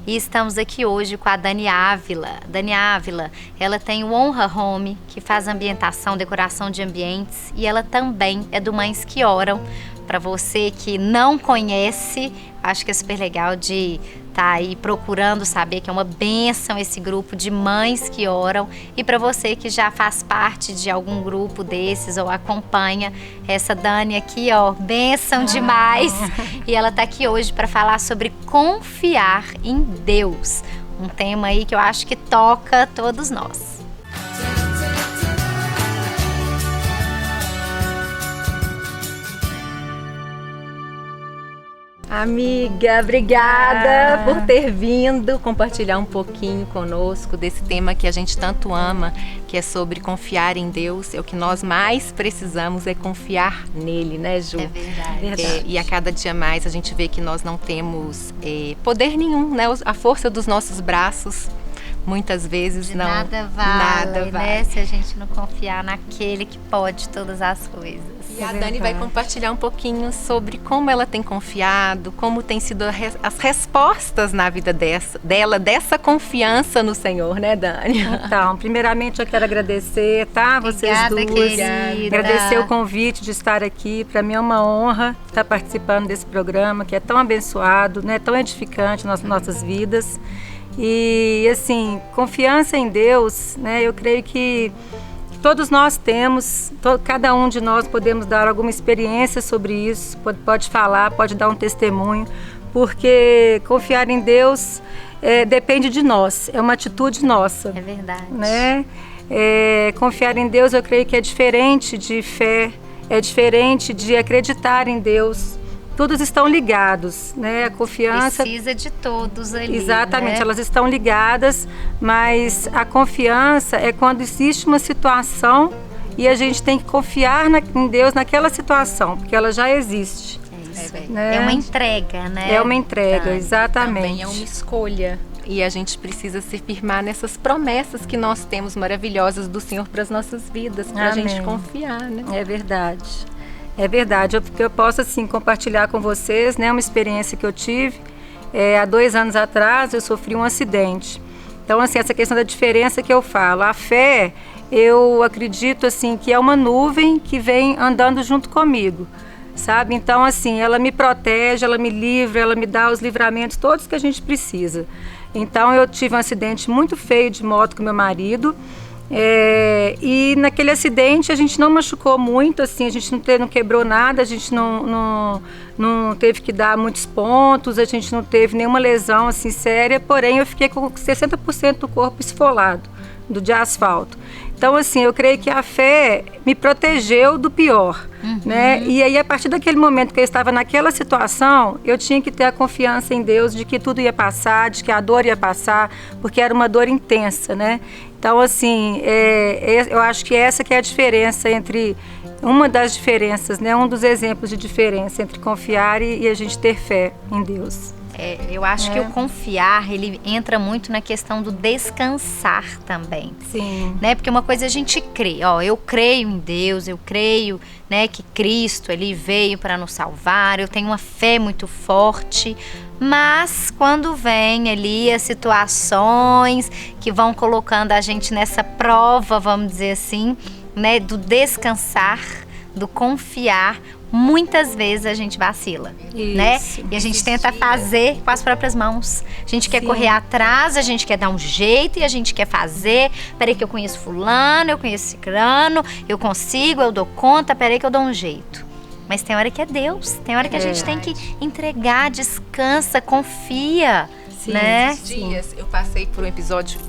E estamos aqui hoje com a Dani Ávila. Dani Ávila, ela tem o Honra Home, que faz ambientação, decoração de ambientes, e ela também é do Mães que Oram. Para você que não conhece, acho que é super legal de estar aí procurando saber que é uma bênção esse grupo de mães que oram. E para você que já faz parte de algum grupo desses ou acompanha, essa Dani aqui, ó, bênção demais. E ela tá aqui hoje para falar sobre confiar em Deus. Um tema aí que eu acho que toca todos nós. Amiga, obrigada por ter vindo compartilhar um pouquinho conosco desse tema que a gente tanto ama, que é sobre confiar em Deus. É o que nós mais precisamos, é confiar nele, né, Ju? É verdade. E a cada dia mais a gente vê que nós não temos poder nenhum, né? A força dos nossos braços, muitas vezes De não. nada vale, né? Se a gente não confiar naquele que pode todas as coisas. E a Dani vai compartilhar um pouquinho sobre como ela tem confiado, como tem sido as respostas na vida dela, dessa confiança no Senhor, né, Dani? Então, primeiramente eu quero agradecer, tá? Vocês Obrigada, duas. querida. Agradecer o convite de estar aqui. Para mim é uma honra estar participando desse programa que é tão abençoado, né? Tão edificante nas nossas vidas. E assim, confiança em Deus, né? Eu creio que todos nós temos, cada um de nós podemos dar alguma experiência sobre isso, pode falar, pode dar um testemunho, porque confiar em Deus depende de nós, é uma atitude nossa. É verdade. Né? Confiar em Deus eu creio que é diferente de fé, é diferente de acreditar em Deus. Todos estão ligados, né? A confiança precisa de todos ali. Exatamente, né? Elas estão ligadas, mas a confiança é quando existe uma situação e a gente tem que confiar em Deus naquela situação, porque ela já existe. É isso. Né? É uma entrega, né? É uma entrega, exatamente. Também é uma escolha. E a gente precisa se firmar nessas promessas que nós temos maravilhosas do Senhor para as nossas vidas, para a gente confiar, né? É verdade. É verdade, eu posso assim compartilhar com vocês, né, uma experiência que eu tive. Há 2 anos atrás eu sofri um acidente. Então assim, essa questão da diferença que eu falo, a fé, eu acredito assim que é uma nuvem que vem andando junto comigo, sabe? Então assim, ela me protege, ela me livra, ela me dá os livramentos todos que a gente precisa. Então eu tive um acidente muito feio de moto com meu marido. E naquele acidente a gente não machucou muito, assim, a gente não quebrou nada, a gente não teve que dar muitos pontos, a gente não teve nenhuma lesão assim séria, porém eu fiquei com 60% do corpo esfolado de asfalto. Então assim, eu creio que a fé me protegeu do pior, né? E aí a partir daquele momento que eu estava naquela situação, eu tinha que ter a confiança em Deus de que tudo ia passar, de que a dor ia passar, porque era uma dor intensa, né? Então assim, eu acho que essa que é a diferença entre, uma das diferenças, né? Um dos exemplos de diferença entre confiar e a gente ter fé em Deus. Eu acho que o confiar, ele entra muito na questão do descansar também. Sim. Né? Porque uma coisa a gente crê, eu creio em Deus, eu creio, né, que Cristo, ele veio para nos salvar, eu tenho uma fé muito forte, mas quando vem ali as situações que vão colocando a gente nessa prova, vamos dizer assim, né, do descansar, do confiar, muitas vezes a gente vacila, né? E a gente tenta fazer com as próprias mãos. A gente quer correr atrás, a gente quer dar um jeito e a gente quer fazer. Peraí que eu conheço fulano, eu conheço ciclano, eu consigo, eu dou conta, peraí que eu dou um jeito. Mas tem hora que é Deus, tem hora que a gente tem que entregar, descansa, confia, né? Esses dias eu passei por um episódio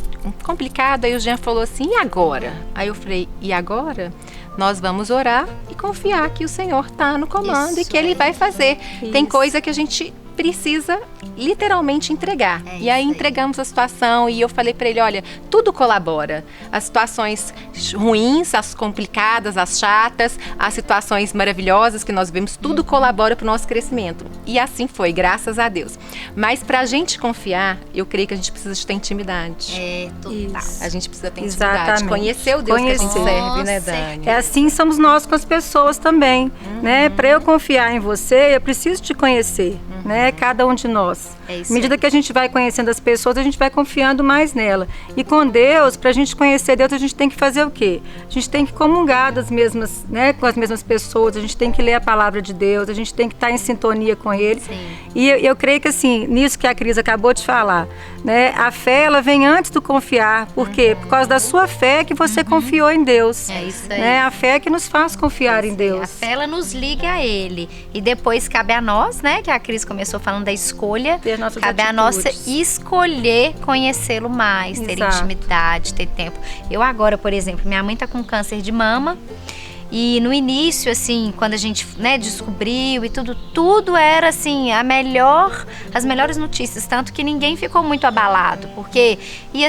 complicado, aí o Jean falou assim, e agora? Aí eu falei, e agora? Nós vamos orar e confiar que o Senhor está no comando e que Ele vai fazer. Tem coisa que a gente precisa literalmente entregar. E aí entregamos a situação e eu falei para ele, olha, tudo colabora. As situações ruins, as complicadas, as chatas, as situações maravilhosas que nós vemos, tudo colabora para o nosso crescimento. E assim foi, graças a Deus. Mas para a gente confiar, eu creio que a gente precisa ter intimidade. Total. A gente precisa ter intimidade, conhecer o Deus que a gente serve, né, Dani? Assim somos nós com as pessoas também, né? Para eu confiar em você, eu preciso te conhecer. né? Cada um de nós. É isso À medida que a gente vai conhecendo as pessoas, a gente vai confiando mais nela. E com Deus, para a gente conhecer Deus, a gente tem que fazer o quê? A gente tem que comungar das mesmas, né, com as mesmas pessoas, a gente tem que ler a palavra de Deus, a gente tem que estar em sintonia com Ele. Sim. E eu creio que, assim, nisso que a Cris acabou de falar, né, a fé, ela vem antes do confiar. Por quê? Por causa da sua fé que você confiou em Deus. É isso aí. Né? A fé que nos faz confiar em Deus. A fé, ela nos liga a Ele. E depois cabe a nós, né? Que a Cris começou falando da escolha. Ter nossas cabe a nossa atitudes. escolher conhecê-lo mais, ter Exato. intimidade, ter tempo. Eu agora, por exemplo, minha mãe tá com câncer de mama. E no início, assim, quando a gente, né, descobriu e tudo era, assim, as melhores notícias. Tanto que ninguém ficou muito abalado, porque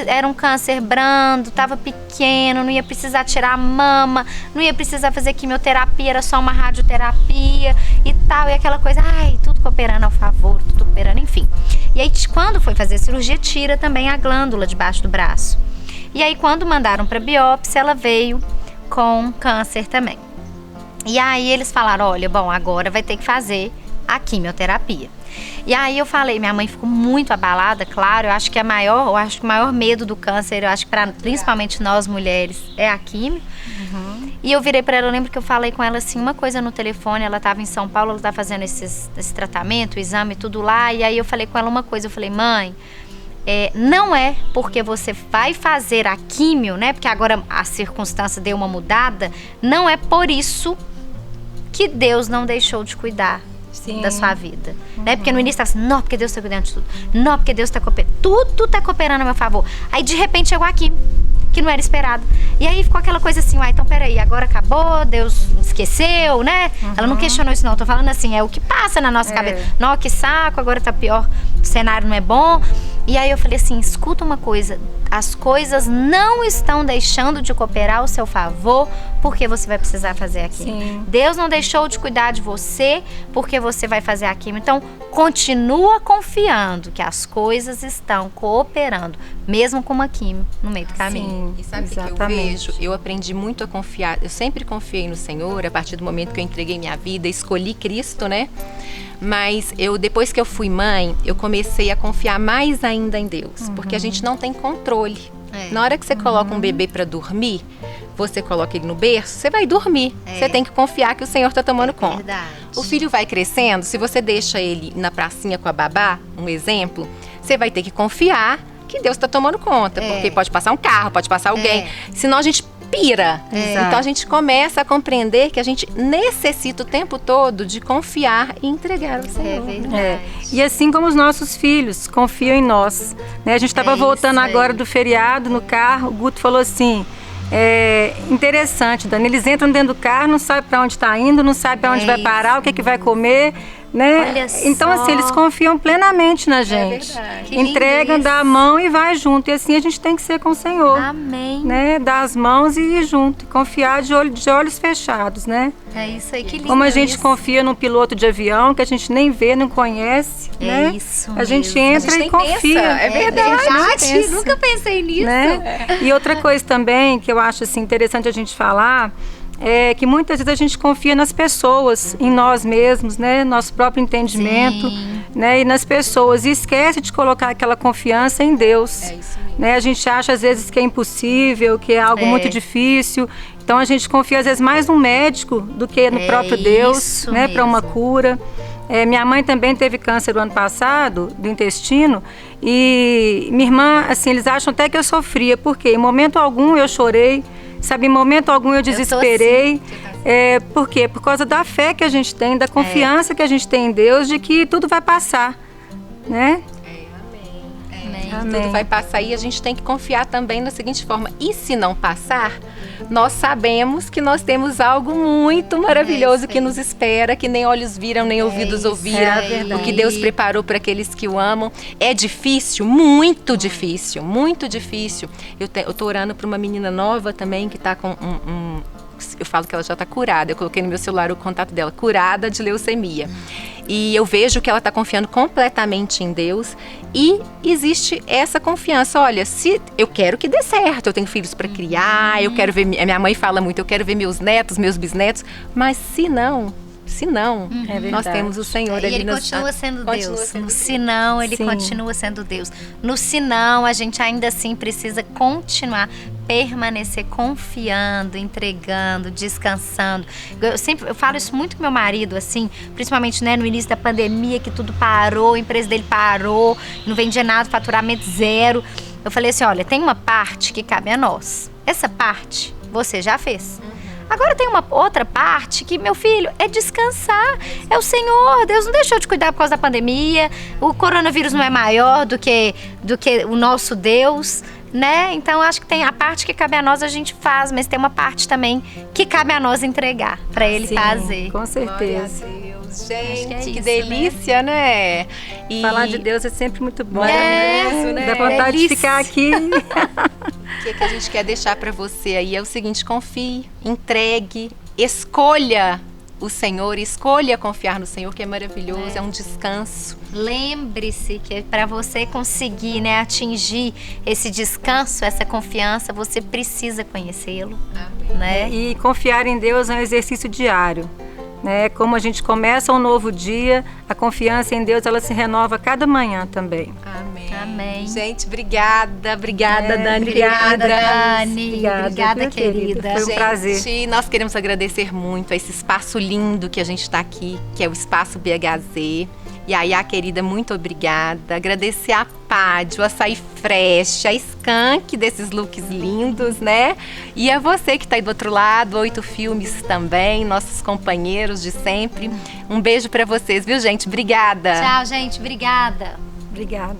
era um câncer brando, tava pequeno, não ia precisar tirar a mama, não ia precisar fazer quimioterapia, era só uma radioterapia e tal. E aquela coisa, tudo cooperando ao favor, tudo cooperando, enfim. E aí, quando foi fazer a cirurgia, tira também a glândula debaixo do braço. E aí, quando mandaram para biópsia, ela veio com câncer também. E aí eles falaram, olha, bom, agora vai ter que fazer a quimioterapia. E aí eu falei, minha mãe ficou muito abalada, claro, eu acho que o maior medo do câncer, eu acho que principalmente nós mulheres, é a quimio. E eu virei para ela, eu lembro que eu falei com ela assim, uma coisa no telefone, ela estava em São Paulo, ela estava fazendo esse tratamento, o exame, tudo lá, e aí eu falei com ela uma coisa, eu falei, mãe, não é porque você vai fazer a químio, né? Porque agora a circunstância deu uma mudada, não é por isso que Deus não deixou de cuidar da sua vida. Né? Porque no início estava assim, não, porque Deus está cuidando de tudo. Não, porque Deus está cooperando. Tudo está cooperando a meu favor. Aí de repente chegou a químio, que não era esperado. E aí ficou aquela coisa assim, então peraí, agora acabou, Deus esqueceu, né? Ela não questionou isso não, tô falando assim, é o que passa na nossa cabeça. Não, que saco, agora tá pior, o cenário não é bom. E aí eu falei assim, escuta uma coisa, as coisas não estão deixando de cooperar ao seu favor porque você vai precisar fazer a químio. Sim. Deus não deixou de cuidar de você porque você vai fazer a químio. Então, continua confiando que as coisas estão cooperando, mesmo com uma químio no meio do caminho. E sabe o que eu vejo? Eu aprendi muito a confiar. Eu sempre confiei no Senhor a partir do momento que eu entreguei minha vida, escolhi Cristo, né? Mas depois que eu fui mãe, eu comecei a confiar mais ainda em Deus, porque a gente não tem controle. Na hora que você coloca um bebê para dormir, você coloca ele no berço, você vai dormir. Você tem que confiar que o Senhor está tomando conta. Verdade. O filho vai crescendo, se você deixa ele na pracinha com a babá, um exemplo, você vai ter que confiar que Deus está tomando conta, porque pode passar um carro, pode passar alguém, senão a gente pira. Então a gente começa a compreender que a gente necessita o tempo todo de confiar e entregar ao Senhor. Verdade. E assim como os nossos filhos confiam em nós. Né? A gente estava voltando agora do feriado no carro, o Guto falou assim, interessante, Dani, eles entram dentro do carro, não sabem para onde está indo, não sabem para onde vai parar, o que vai comer. Né? Olha então, só. assim, eles confiam plenamente na gente. verdade. Entregam, dá a mão e vai junto. E assim a gente tem que ser com o Senhor. Amém. Né? Dar as mãos e ir junto. Confiar de olhos fechados, né? É isso aí, que lindo. Como a gente isso. confia num piloto de avião que a gente nem vê, não conhece, né? Isso A gente mesmo. entra A gente e nem confia. pensa, é verdade. pensa. Nunca pensei nisso. Né? E outra coisa também que eu acho assim, interessante a gente falar é que muitas vezes a gente confia nas pessoas, em nós mesmos, né? Nosso próprio entendimento, né? E nas pessoas. E esquece de colocar aquela confiança em Deus. É isso mesmo. Né? A gente acha às vezes que é impossível, que é algo muito difícil. Então a gente confia às vezes mais no médico do que no próprio Deus, né? Para uma cura. Minha mãe também teve câncer o ano passado, do intestino, e minha irmã, assim, eles acham até que eu sofria, porque em momento algum eu chorei, sabe, em momento algum eu desesperei. Por quê? Por causa da fé que a gente tem, da confiança que a gente tem em Deus, de que tudo vai passar, né? Amém. Tudo vai passar e a gente tem que confiar também da seguinte forma, e se não passar, nós sabemos que nós temos algo muito maravilhoso que nos espera, que nem olhos viram, nem ouvidos ouviram, o que Deus preparou para aqueles que o amam. É difícil, muito difícil, muito difícil. Eu tô orando para uma menina nova também que está com eu falo que ela já está curada, eu coloquei no meu celular o contato dela, curada de leucemia. E eu vejo que ela está confiando completamente em Deus e existe essa confiança. Olha, se eu quero que dê certo, eu tenho filhos para criar, eu quero ver, minha mãe fala muito, eu quero ver meus netos, meus bisnetos, mas se não, Se não, nós temos o Senhor E ali. ele continua sendo Deus. sendo No Deus. sinão, ele Sim. continua sendo Deus. No sinão, a gente ainda assim precisa continuar, permanecer confiando, entregando, descansando. Eu falo isso muito com meu marido, assim, principalmente, né, no início da pandemia, que tudo parou, a empresa dele parou, não vendia nada, faturamento zero. Eu falei assim, olha, tem uma parte que cabe a nós. Essa parte você já fez. Agora tem uma outra parte que, meu filho, é descansar. É o Senhor. Deus não deixou de cuidar por causa da pandemia. O coronavírus não é maior do que o nosso Deus, né? Então, acho que tem a parte que cabe a nós, a gente faz. Mas tem uma parte também que cabe a nós entregar para Ele Sim, fazer. com certeza. Glória a Deus. Acho que é Gente, que isso, delícia, né? E Falar de Deus é sempre muito bom. Maravilhoso, né? Dá vontade Delícia. de ficar aqui. o que a gente quer deixar para você aí é o seguinte: confie, entregue, escolha o Senhor, escolha confiar no Senhor, que é maravilhoso, é um descanso. Lembre-se que para você conseguir, né, atingir esse descanso, essa confiança, você precisa conhecê-lo, né? E confiar em Deus é um exercício diário. Né? Como a gente começa um novo dia, a confiança em Deus ela se renova cada manhã também. Amém. Amém. Gente, obrigada, Dani. Obrigada, Dani. Obrigada, Obrigada, viu, querida? querida. Foi um prazer. Gente, nós queremos agradecer muito a esse espaço lindo que a gente está aqui, que é o Espaço BHZ. E aí, a querida, muito obrigada. Agradecer a Pádio, a Açaí Fresh, a Skank desses looks lindos, né? E a você que está aí do outro lado, 8 Filmes também, nossos companheiros de sempre. Um beijo para vocês, viu, gente? Obrigada. Tchau, gente. Obrigada. Obrigada.